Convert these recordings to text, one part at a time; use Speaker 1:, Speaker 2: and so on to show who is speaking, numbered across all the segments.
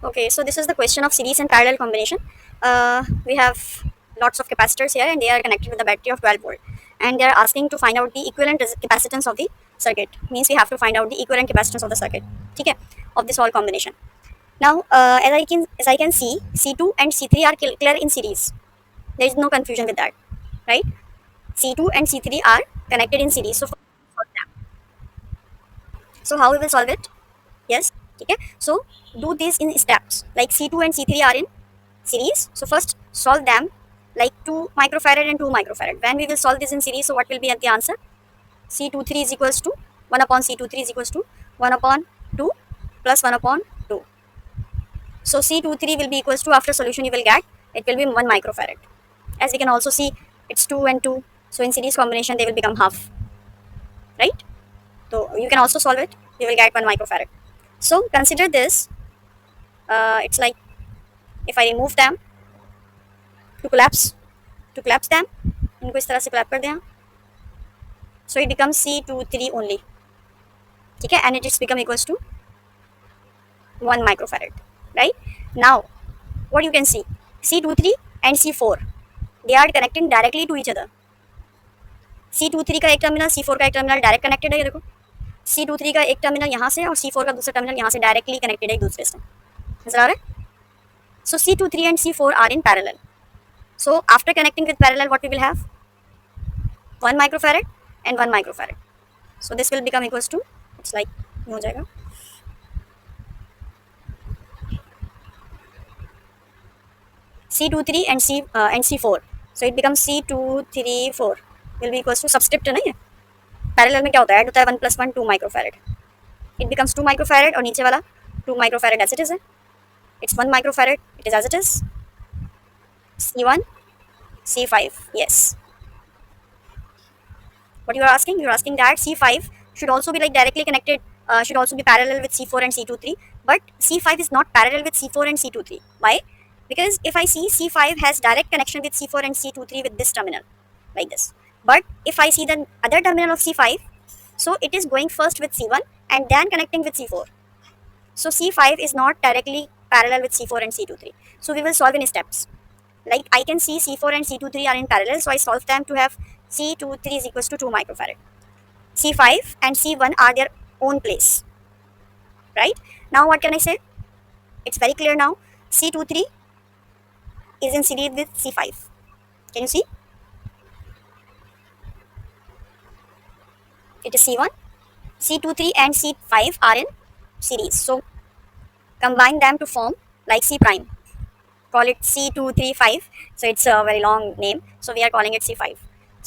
Speaker 1: Okay, so this is the question of series and parallel combination. We have lots of capacitors here and they are connected with a battery of 12 volt. And they are asking to find out the equivalent capacitance of the circuit. Means we have to find out the equivalent capacitance of the circuit. Okay, of this whole combination. Now, as I can see, C2 and C3 are clear in series. There is no confusion with that, right? C2 and C3 are connected in series. So how we will solve it? Yes. Okay. So do this in steps. Like C2 and C3 are in series. So first solve them like 2 microfarad and 2 microfarad. When we will solve this in series, so what will be the answer? C23 is equals to 1 upon C23 is equals to 1 upon 2 plus 1 upon 2. So C23 will be equals to, after solution you will get, it will be 1 microfarad. As we can also see, it's 2 and 2. So in series combination they will become half, right? So you can also solve it. You will get 1 microfarad. So consider this. It's like if I remove them to collapse them, इनको इस तरह से collapse कर दें, so it becomes C23 only. ठीक है, and it is become equals to 1 microfarad, right? Now what you can see, C23 and C4 they are connecting directly to each other. C23 का एक टर्मिनल C4 का एक terminal direct connected है, ये देखो C23 का एक टर्मिनल यहाँ से और C4 का दूसरा टर्मिनल यहाँ से डायरेक्टली कनेक्टेड है एक दूसरे से, नजर आ रहा है? So C23 and C4 are in parallel. So after connecting with parallel, what we will have? 1 microfarad and 1 microfarad. So this will become equals to, it's like हो जाएगा C23 and C4. So it becomes C234 will be equals to, subscript है ना ये, parallel में क्या होता है, add होता है 1 + 1 2 माइक्रोफैरड. इट बिकम्स 2 माइक्रोफैरड और नीचे वाला 2 माइक्रोफैरड एज इट इज है. It's 1 microfarad, it is as it is. C1 C5, yes. What you are asking? You are asking that C5 should also be like directly connected, should also be parallel with C4 and C23. But C5 is not parallel with C4 and C23. Why? Because if I see C5 has direct connection with C4 and C23 with this terminal, like this. But if I see the other terminal of C5, so it is going first with C1 and then connecting with C4. So C5 is not directly parallel with C4 and C23. So we will solve in steps. Like I can see C4 and C23 are in parallel, so I solve them to have C23 is equals to 2 microfarad. C5 and C1 are their own place, right? Now what can I say? It's very clear now. C23 is in series with C5. Can you see? It is C1, C23 and C5 are in series. So combine them to form like C prime. Call it C235. So it's a very long name. So we are calling it C5.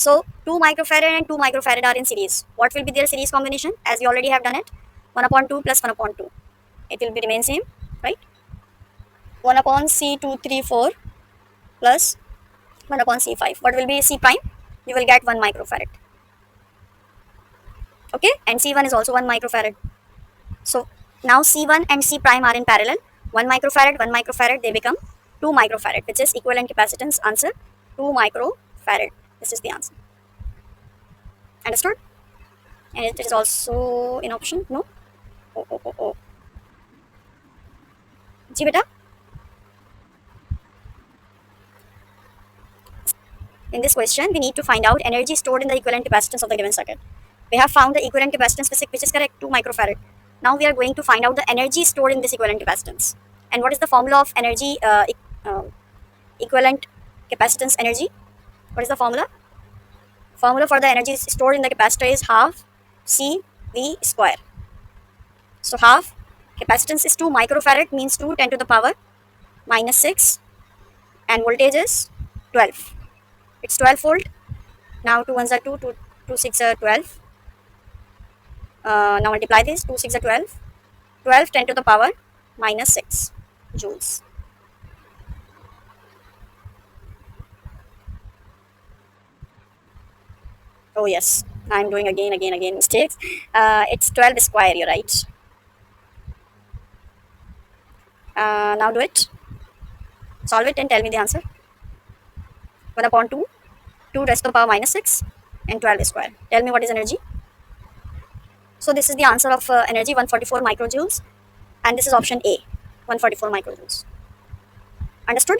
Speaker 1: So 2 microfarad and 2 microfarad are in series. What will be their series combination? As we already have done it, 1 upon 2 plus 1 upon 2. It will be remain same, right? 1 upon C234 plus 1 upon C5. What will be C prime? You will get 1 microfarad. Okay, and C1 is also 1 microfarad. So now C1 and C prime are in parallel. 1 microfarad, 1 microfarad, they become 2 microfarad, which is equivalent capacitance. Answer 2 microfarad. This is the answer. Understood? And it is also in option. No? Oh. जी बेटा. In this question, we need to find out energy stored in the equivalent capacitance of the given circuit. We have found the equivalent capacitance, which is correct, 2 microfarad. Now we are going to find out the energy stored in this equivalent capacitance. And what is the formula of energy, equivalent capacitance energy? What is the formula? Formula for the energy stored in the capacitor is half CV square. So half capacitance is 2 microfarad, means 2 10 to the power minus 6, and voltage is 12. It's 12 volt. Now 2 ones are 2, 2 6 are 12. Now multiply this, 2 6 are 12. 12 10 to the power minus 6 joules. Oh yes, I'm doing again mistakes. It's 12 square, you're right. Now do it. Solve it and tell me the answer. 1 upon 2, 2 raised to the power minus 6, and 12 square. Tell me what is energy. So this is the answer of energy, 144 microjoules, and this is option A. 144 microjoules. Understood?